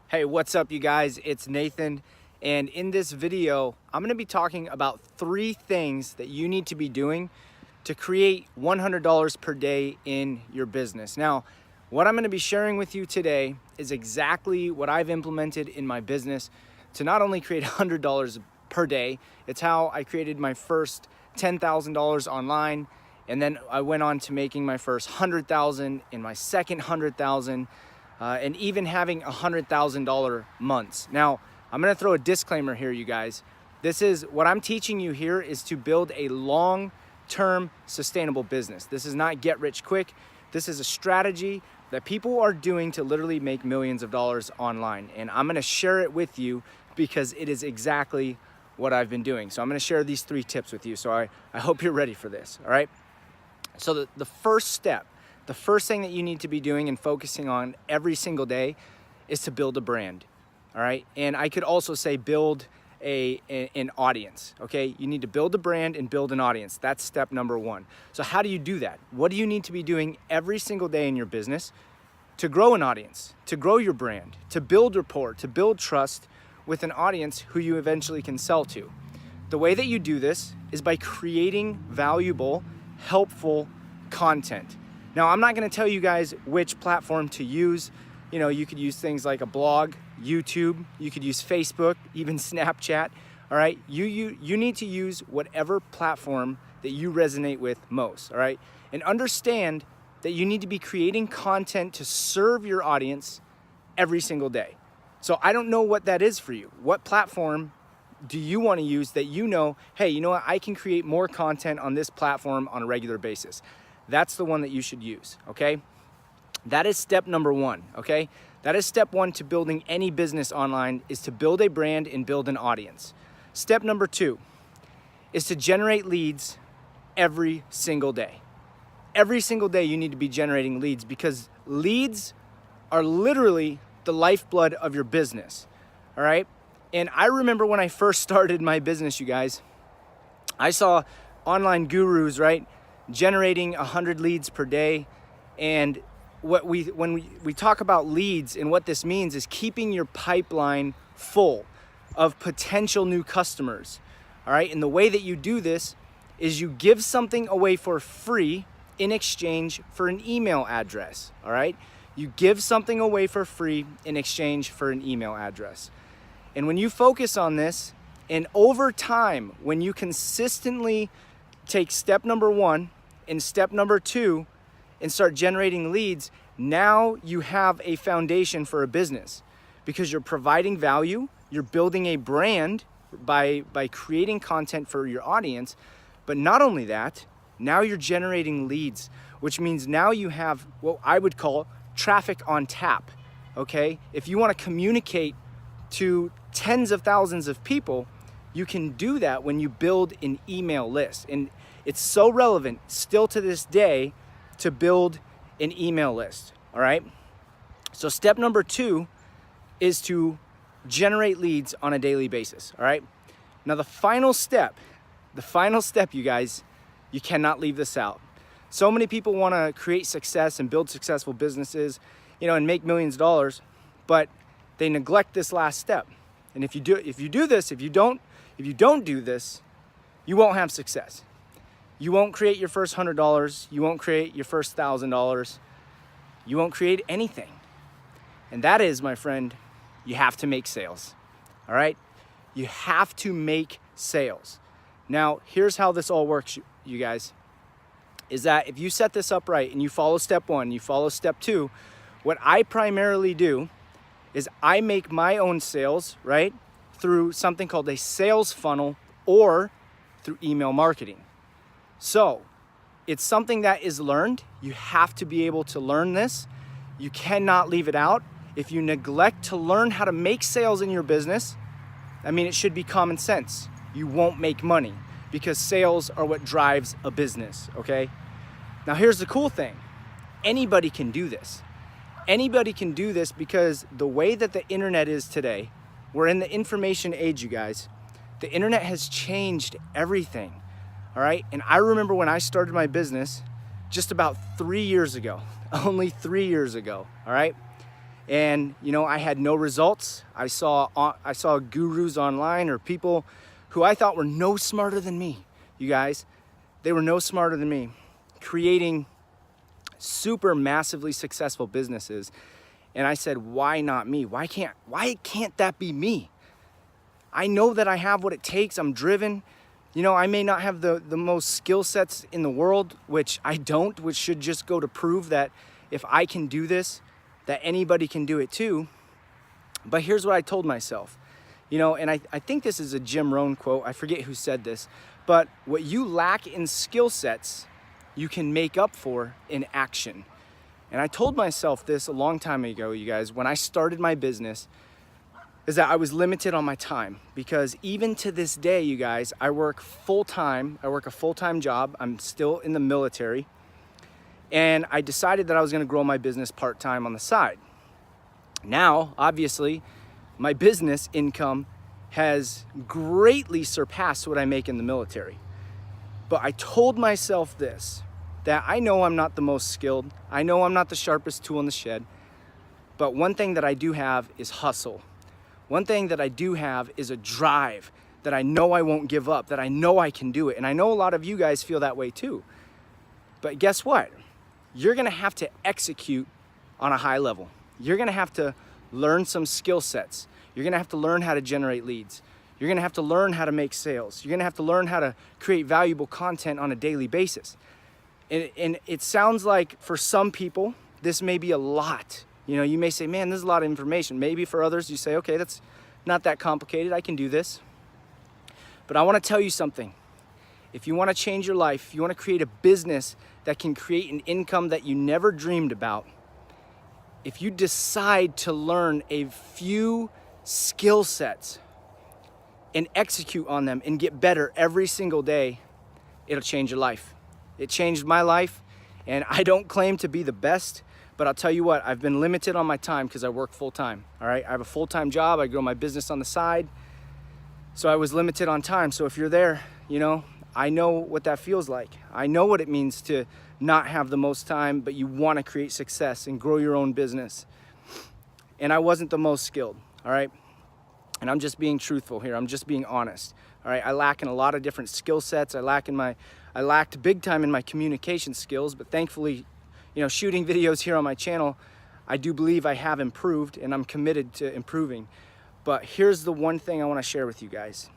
Hey, what's up, you guys? It's Nathan, and in this video, I'm gonna be talking about 3 things that you need to be doing to create $100 per day in your business. Now, what I'm gonna be sharing with you today is exactly what I've implemented in my business to not only create $100 per day, it's how I created my first $10,000 online, and then I went on to making my first 100,000 and my second 100,000. And even having $100,000 months. Now, I'm gonna throw a disclaimer here, you guys. This is what I'm teaching you here is to build a long-term sustainable business. This is not get rich quick. This is a strategy that people are doing to literally make millions of dollars online. And I'm gonna share it with you because it is exactly what I've been doing. So I'm gonna share these 3 tips with you. So I hope you're ready for this, all right? So the first step, the first thing that you need to be doing and focusing on every single day is to build a brand, all right? And I could also say build an audience, okay? You need to build a brand and build an audience. That's step number 1. So how do you do that? What do you need to be doing every single day in your business to grow an audience, to grow your brand, to build rapport, to build trust with an audience who you eventually can sell to? The way that you do this is by creating valuable, helpful content. Now, I'm not gonna tell you guys which platform to use. You know, you could use things like a blog, YouTube, you could use Facebook, even Snapchat, all right? You need to use whatever platform that you resonate with most, all right? And understand that you need to be creating content to serve your audience every single day. So I don't know what that is for you. What platform do you wanna use that you know, hey, you know what, I can create more content on this platform on a regular basis? That's the one that you should use, okay? That is step number 1, okay? That is step 1 to building any business online, is to build a brand and build an audience. Step number 2 is to generate leads every single day. Every single day you need to be generating leads because leads are literally the lifeblood of your business, all right? And I remember when I first started my business, you guys, I saw online gurus, right, generating 100 leads per day. And when we talk about leads, and what this means is keeping your pipeline full of potential new customers, all right? And the way that you do this is you give something away for free in exchange for an email address, all right? You give something away for free in exchange for an email address. And when you focus on this, and over time, when you consistently take step number 1 and step number 2 and start generating leads, now you have a foundation for a business because you're providing value, you're building a brand by creating content for your audience. But not only that, now you're generating leads, which means now you have what I would call traffic on tap, okay? If you want to communicate to tens of thousands of people, you can do that when you build an email list. And it's so relevant still to this day to build an email list, all right? So step number 2 is to generate leads on a daily basis, all right? Now the final step, you guys, you cannot leave this out. So many people wanna create success and build successful businesses, you know, and make millions of dollars, but they neglect this last step. And if you don't do this, you won't have success. You won't create your first $100. You won't create your first $1,000. You won't create anything. And that is, my friend, you have to make sales, all right? You have to make sales. Now, here's how this all works, you guys, is that if you set this up right and you follow step 1, you follow step 2, what I primarily do is I make my own sales, right, through something called a sales funnel or through email marketing. So it's something that is learned. You have to be able to learn this. You cannot leave it out. If you neglect to learn how to make sales in your business, I mean, it should be common sense. You won't make money because sales are what drives a business, okay? Now here's the cool thing. Anybody can do this. Anybody can do this because the way that the internet is today, we're in the information age, you guys. The internet has changed everything. All right, and I remember when I started my business just about 3 years ago, only 3 years ago, all right? And you know, I had no results. I saw gurus online, or people who I thought were no smarter than me. You guys, they were no smarter than me, creating super massively successful businesses. And I said, why not me? Why can't that be me? I know that I have what it takes. I'm driven. You know, I may not have the most skill sets in the world, which I don't, which should just go to prove that if I can do this, that anybody can do it too. But here's what I told myself, you know, and I think this is a Jim Rohn quote. I forget who said this, but what you lack in skill sets, you can make up for in action. And I told myself this a long time ago, you guys, when I started my business, is that I was limited on my time, because even to this day, you guys, I work full-time. I work a full-time job. I'm still in the military. And I decided that I was gonna grow my business part-time on the side. Now, obviously, my business income has greatly surpassed what I make in the military. But I told myself this, that I know I'm not the most skilled. I know I'm not the sharpest tool in the shed. But one thing that I do have is hustle. One thing that I do have is a drive that I know I won't give up, that I know I can do it. And I know a lot of you guys feel that way too. But guess what? You're gonna have to execute on a high level. You're gonna have to learn some skill sets. You're gonna have to learn how to generate leads. You're gonna have to learn how to make sales. You're gonna have to learn how to create valuable content on a daily basis. And it sounds like for some people, this may be a lot. You know, you may say, man, this is a lot of information. Maybe for others, you say, okay, that's not that complicated. I can do this. But I want to tell you something. If you want to change your life, if you want to create a business that can create an income that you never dreamed about, if you decide to learn a few skill sets and execute on them and get better every single day, it'll change your life. It changed my life, and I don't claim to be the best, but I'll tell you what, I've been limited on my time because I work full time, all right? I have a full-time job, I grow my business on the side, so I was limited on time. So if you're there, you know, I know what that feels like. I know what it means to not have the most time, but you want to create success and grow your own business. And I wasn't the most skilled, all right? And I'm just being truthful here. I'm just being honest, all right? I lack in a lot of different skill sets. I lacked big time in my communication skills, but thankfully, you know, shooting videos here on my channel, I do believe I have improved, and I'm committed to improving. But here's the one thing I want to share with you guys,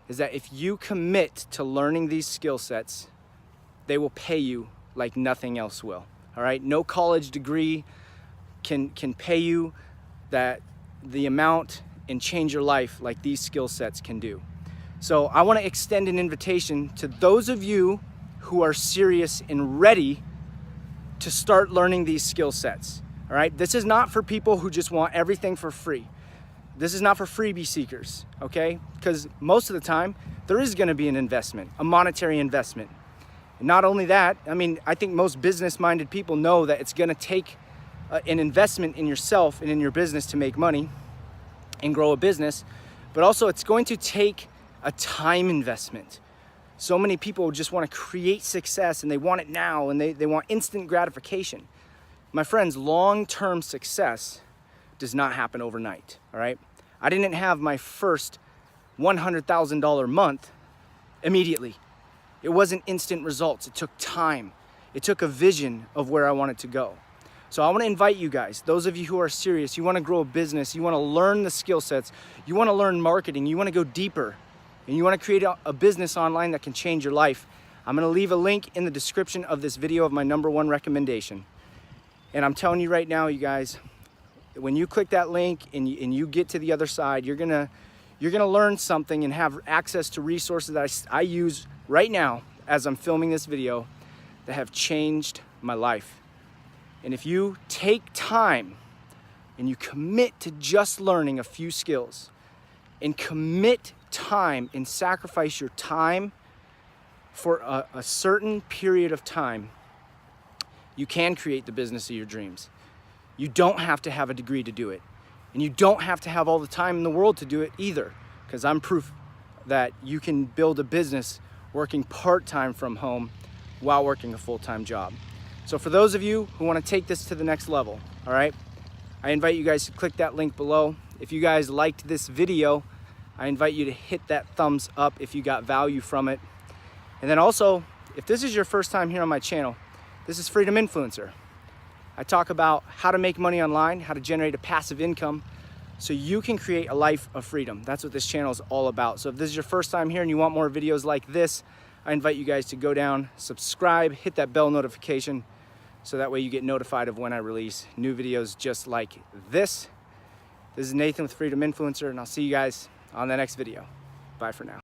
is that if you commit to learning these skill sets, they will pay you like nothing else will, all right? No college degree can pay you the amount and change your life like these skill sets can do. So I want to extend an invitation to those of you who are serious and ready to start learning these skill sets, all right? This is not for people who just want everything for free. This is not for freebie seekers, okay? Because most of the time, there is gonna be an investment, a monetary investment. And not only that, I mean, I think most business-minded people know that it's gonna take an investment in yourself and in your business to make money and grow a business, but also it's going to take a time investment. So many people just want to create success and they want it now, and they want instant gratification. My friends, long-term success does not happen overnight, all right? I didn't have my first $100,000 month immediately. It wasn't instant results. It took time. It took a vision of where I wanted to go. So I want to invite you guys, those of you who are serious, you want to grow a business, you want to learn the skill sets, you want to learn marketing, you want to go deeper, and you want to create a business online that can change your life. I'm going to leave a link in the description of this video of my #1 recommendation. And I'm telling you right now, you guys, when you click that link and you get to the other side, you're gonna learn something and have access to resources that I use right now as I'm filming this video that have changed my life. And if you take time and you commit to just learning a few skills, and commit time and sacrifice your time for a certain period of time, you can create the business of your dreams. You don't have to have a degree to do it. And you don't have to have all the time in the world to do it either, because I'm proof that you can build a business working part-time from home while working a full-time job. So for those of you who want to take this to the next level, all right, I invite you guys to click that link below. If you guys liked this video, I invite you to hit that thumbs up if you got value from it. And then also, if this is your first time here on my channel, this is Freedom Influencer. I talk about how to make money online, how to generate a passive income so you can create a life of freedom. That's what this channel is all about. So if this is your first time here and you want more videos like this, I invite you guys to go down, subscribe, hit that bell notification so that way you get notified of when I release new videos just like this. This is Nathan with Freedom Influencer, and I'll see you guys on the next video. Bye for now.